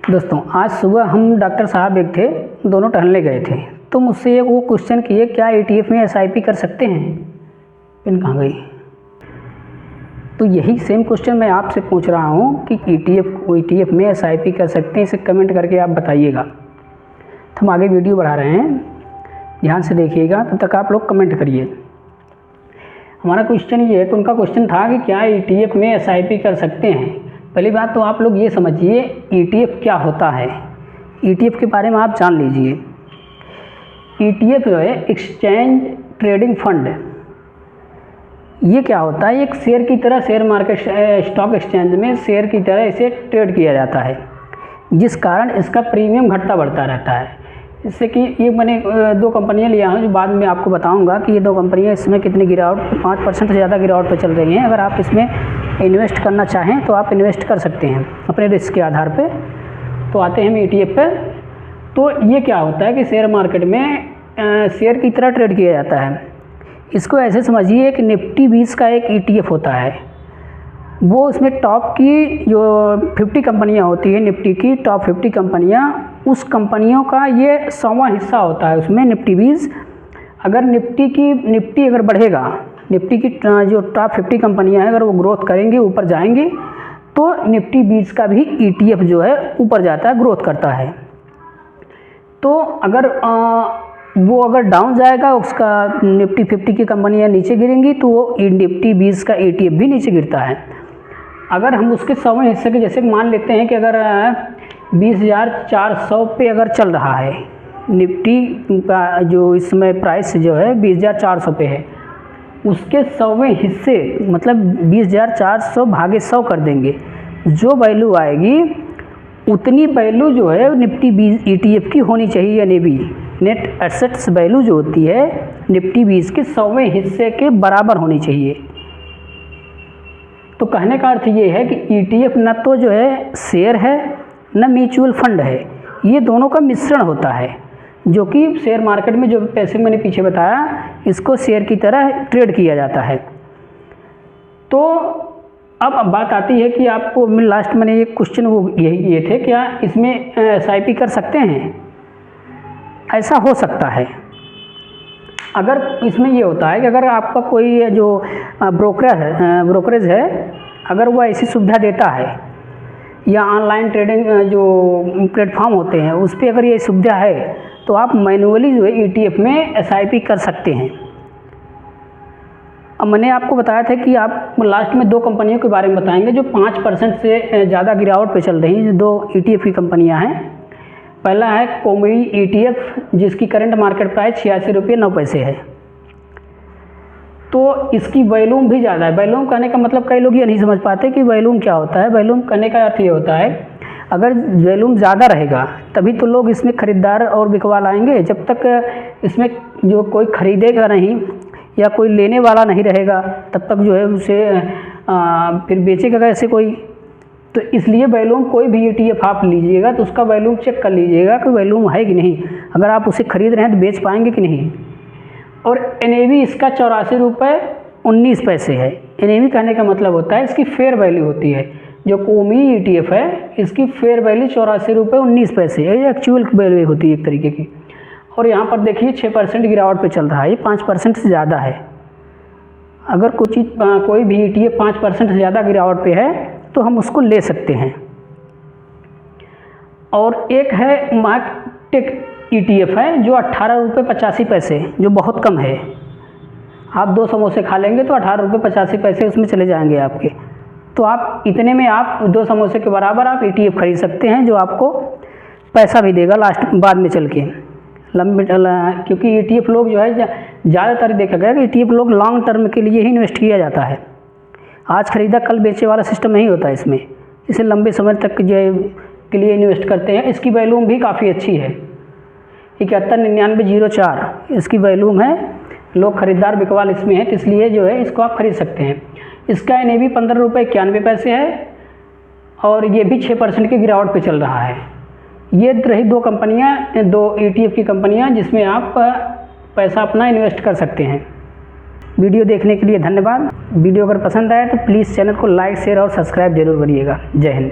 दोस्तों, आज सुबह हम डॉक्टर साहब एक थे, दोनों टहलने गए थे, तो मुझसे वो क्वेश्चन किए क्या ETF में SIP कर सकते हैं। पिन कहाँ गई? तो यही सेम क्वेश्चन मैं आपसे पूछ रहा हूँ कि ETF में SIP कर सकते हैं, इसे कमेंट करके आप बताइएगा। तो हम आगे वीडियो बढ़ा रहे हैं, ध्यान से देखिएगा, तब तक आप लोग कमेंट करिए। हमारा क्वेश्चन ये है कि उनका क्वेश्चन था कि क्या ETF में SIP कर सकते हैं। पहली बात तो आप लोग ये समझिए ETF क्या होता है, ETF के बारे में आप जान लीजिए। ETF जो है एक्सचेंज ट्रेडिंग फंड, ये क्या होता है? एक शेयर की तरह शेयर मार्केट स्टॉक एक्सचेंज में शेयर की तरह इसे ट्रेड किया जाता है, जिस कारण इसका प्रीमियम घटता बढ़ता रहता है। इससे कि ये मैंने दो कंपनियां लिया हूँ, जो बाद में आपको बताऊंगा कि ये दो कंपनियां इसमें कितनी गिरावट, 5% से ज़्यादा गिरावट पर चल रही हैं। अगर आप इसमें इन्वेस्ट करना चाहें तो आप इन्वेस्ट कर सकते हैं अपने रिस्क के आधार पे। तो आते हैं हम ETF पे। तो ये क्या होता है कि शेयर मार्केट में शेयर की तरह ट्रेड किया जाता है। इसको ऐसे समझिए कि निफ्टी 20 का एक ETF होता है, वो उसमें टॉप की जो 50 कंपनियां होती है, निफ्टी की टॉप 50 कंपनियां, उस कंपनियों का ये 100वां हिस्सा होता है उसमें निफ्टी 20। अगर निफ्टी अगर बढ़ेगा, निफ्टी की जो टॉप 50 कंपनियां हैं अगर वो ग्रोथ करेंगी, ऊपर जाएंगी, तो निफ्टी 20 का भी ETF जो है ऊपर जाता है, ग्रोथ करता है। तो अगर वो अगर डाउन जाएगा, उसका निफ्टी 50 की कंपनियां नीचे गिरेंगी, तो वो निफ्टी 20 का ETF भी नीचे गिरता है। अगर हम उसके 100वें हिस्से के जैसे मान लेते हैं कि अगर 20,400 पे अगर चल रहा है, निफ्टी का जो इसमें प्राइस जो है 20,400 पे है, उसके 100वें हिस्से मतलब 20,400 भागे 100 कर देंगे, जो वैल्यू आएगी उतनी वैल्यू जो है निफ्टी 20 ETF की होनी चाहिए, यानी भी नेट एसेट्स वैल्यू जो होती है निफ्टी 20 के 100वें हिस्से के बराबर होनी चाहिए। तो कहने का अर्थ ये है कि ETF न तो जो है शेयर है, न म्यूचुअल फंड है, ये दोनों का मिश्रण होता है, जो कि शेयर मार्केट में जो पैसे मैंने पीछे बताया, इसको शेयर की तरह ट्रेड किया जाता है। तो अब बात आती है कि आपको लास्ट मैंने एक क्वेश्चन वो यही ये थे, क्या इसमें SIP कर सकते हैं? ऐसा हो सकता है। अगर इसमें ये होता है कि अगर आपका कोई जो ब्रोकरेज है, अगर वो ऐसी सुविधा देता है, या ऑनलाइन ट्रेडिंग जो प्लेटफॉर्म होते हैं उस पर अगर ये सुविधा है, तो आप मैन्युअली जो है ETF में SIP कर सकते हैं। अब मैंने आपको बताया था कि आप लास्ट में दो कंपनियों के बारे में बताएंगे जो 5% से ज़्यादा गिरावट पे चल रही हैं। दो ETF की कंपनियां हैं। पहला है कोमरी ETF, जिसकी करंट मार्केट प्राइस 86 रुपये 9 पैसे है। तो इसकी वॉल्यूम भी ज़्यादा है। वॉल्यूम कहने का मतलब कई लोग ये नहीं समझ पाते कि वॉल्यूम क्या होता है। वॉल्यूम कहने का अर्थ ये होता है, अगर वॉल्यूम ज़्यादा रहेगा तभी तो लोग इसमें ख़रीदार और बिकवा लाएंगे। जब तक इसमें जो कोई ख़रीदेगा नहीं या कोई लेने वाला नहीं रहेगा, तब तक जो है उसे फिर बेचेगा कैसे कोई। तो इसलिए वॉल्यूम कोई भी ETF आप लीजिएगा तो उसका वॉल्यूम चेक कर लीजिएगा कि वॉल्यूम है कि नहीं। अगर आप उसे खरीद रहे हैं तो बेच पाएंगे कि नहीं। और NAV इसका 84 रुपये 19 पैसे है। NAV कहने का मतलब होता है इसकी फेयर वैल्यू होती है। जो कोमी ETF है, इसकी फेयर वैल्यू 84 रुपये 19 पैसे है, ये एक्चुअल वैल्यू होती है एक तरीके की। और यहाँ पर देखिए 6% गिरावट पे चल रहा है, ये 5% से ज़्यादा है। अगर कोई भी ETF 5% से ज़्यादा गिरावट पे है तो हम उसको ले सकते हैं। और एक है मार्केट ETF है, जो 18 रुपये 85 पैसे, जो बहुत कम है। आप 2 समोसे खा लेंगे तो 18 रुपये 85 पैसे उसमें चले जाएंगे आपके। तो आप इतने में आप 2 समोसे के बराबर आप ETF खरीद सकते हैं, जो आपको पैसा भी देगा लास्ट बाद में चल के क्योंकि ETF लोग जो है ज़्यादातर देखा गया कि ETF लोग लॉन्ग टर्म के लिए ही इन्वेस्ट किया जाता है। आज खरीदा कल बेचे वाला सिस्टम नहीं होता इसमें। इसे लंबे समय तक जो के लिए इन्वेस्ट करते हैं। इसकी वैल्यूम भी काफ़ी अच्छी है, 719904 इसकी वैल्यूम है। लोग खरीदार बिकवाल इसमें है, तो इसलिए जो है इसको आप खरीद सकते हैं। इसका NAV 15 रुपये 91 पैसे है, और ये भी 6% की गिरावट पे चल रहा है। ये रही दो कंपनियां, दो ETF की कंपनियां जिसमें आप पैसा अपना इन्वेस्ट कर सकते हैं। वीडियो देखने के लिए धन्यवाद। वीडियो अगर पसंद आए तो प्लीज़ चैनल को लाइक, शेयर और सब्सक्राइब जरूर करिएगा। जय हिंद।